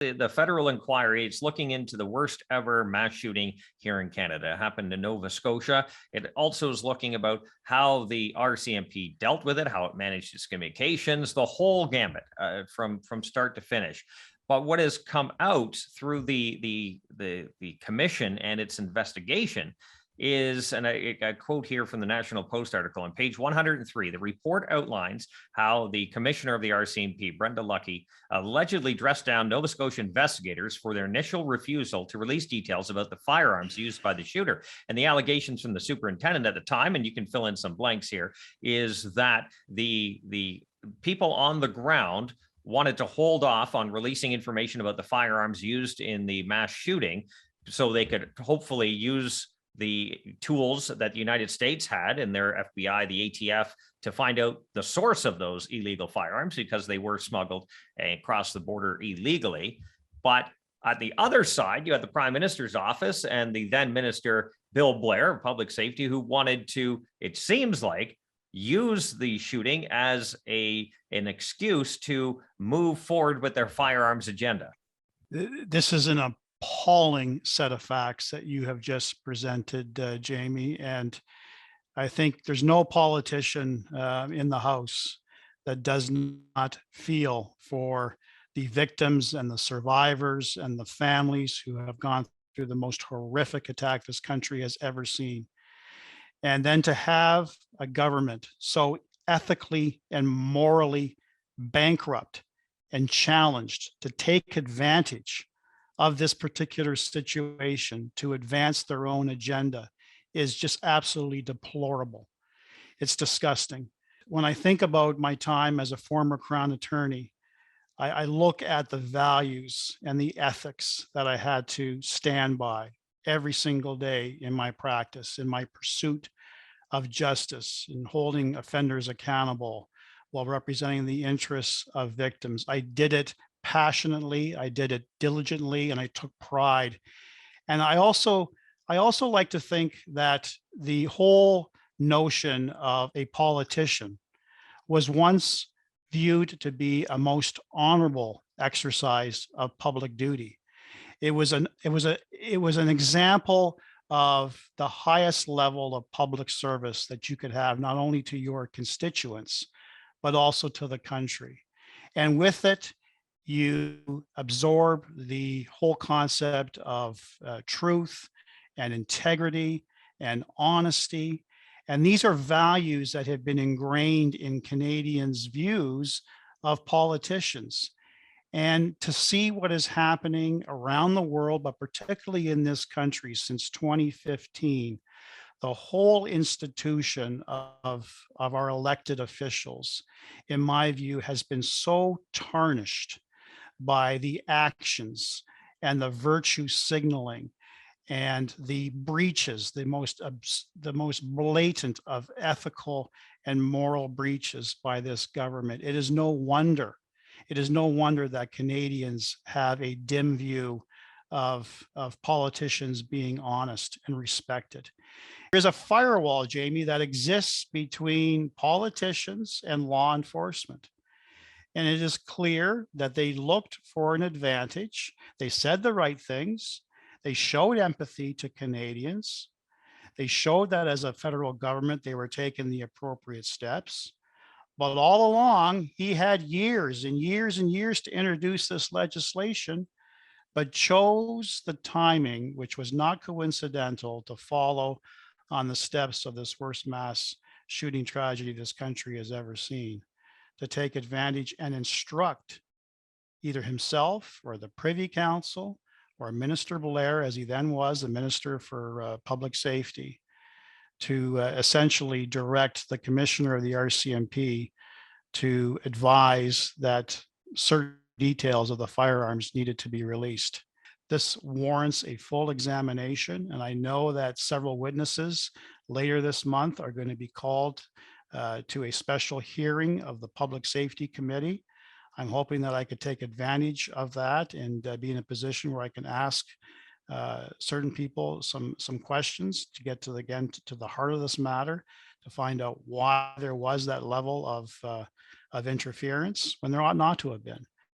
The federal inquiry, it's looking into the worst ever mass shooting here in Canada. It happened in Nova Scotia. It also is looking about how the RCMP dealt with it, how it managed its communications, the whole gamut from start to finish. But what has come out through the commission and its investigation is, and I quote here from the National Post article on page 103, the report outlines how the commissioner of the RCMP, Brenda Lucki, allegedly dressed down Nova Scotia investigators for their initial refusal to release details about the firearms used by the shooter. And the allegations from the superintendent at the time, and you can fill in some blanks here, is that the people on the ground wanted to hold off on releasing information about the firearms used in the mass shooting so they could hopefully use the tools that the United States had in their FBI, the ATF, to find out the source of those illegal firearms because they were smuggled across the border illegally. But at the other side, you had the Prime Minister's office and the then Minister Bill Blair of Public Safety, who wanted to, it seems like, use the shooting as an excuse to move forward with their firearms agenda. This is an appalling set of facts that you have just presented, Jamie. And I think there's no politician in the House that does not feel for the victims and the survivors and the families who have gone through the most horrific attack this country has ever seen. And then to have a government so ethically and morally bankrupt and challenged to take advantage of this particular situation to advance their own agenda is just absolutely deplorable. It's disgusting. When I think about my time as a former Crown attorney, I look at the values and the ethics that I had to stand by every single day in my practice, in my pursuit of justice, in holding offenders accountable while representing the interests of victims. I did it passionately, I did it diligently, and I took pride. And I also like to think that the whole notion of a politician was once viewed to be a most honorable exercise of public duty. It was an example of the highest level of public service that you could have, not only to your constituents, but also to the country. And with it, you absorb the whole concept of truth and integrity and honesty. And these are values that have been ingrained in Canadians' views of politicians. And to see what is happening around the world, but particularly in this country since 2015, the whole institution of our elected officials, in my view, has been so tarnished by the actions and the virtue signaling and the breaches, the most blatant of ethical and moral breaches by this government. It is no wonder that Canadians have a dim view of politicians being honest and respected. There's a firewall, Jamie, that exists between politicians and law enforcement. And it is clear that they looked for an advantage. They said the right things. They showed empathy to Canadians. They showed that as a federal government, they were taking the appropriate steps. But all along, he had years and years and years to introduce this legislation, but chose the timing, which was not coincidental, to follow on the steps of this worst mass shooting tragedy this country has ever seen, to take advantage and instruct either himself or the Privy Council or Minister Blair, as he then was the Minister for Public Safety, to essentially direct the Commissioner of the RCMP to advise that certain details of the firearms needed to be released. This warrants a full examination, and I know that several witnesses later this month are going to be called to a special hearing of the Public Safety Committee. I'm hoping that I could take advantage of that and be in a position where I can ask certain people some questions to get to the heart of this matter, to find out why there was that level of interference when there ought not to have been.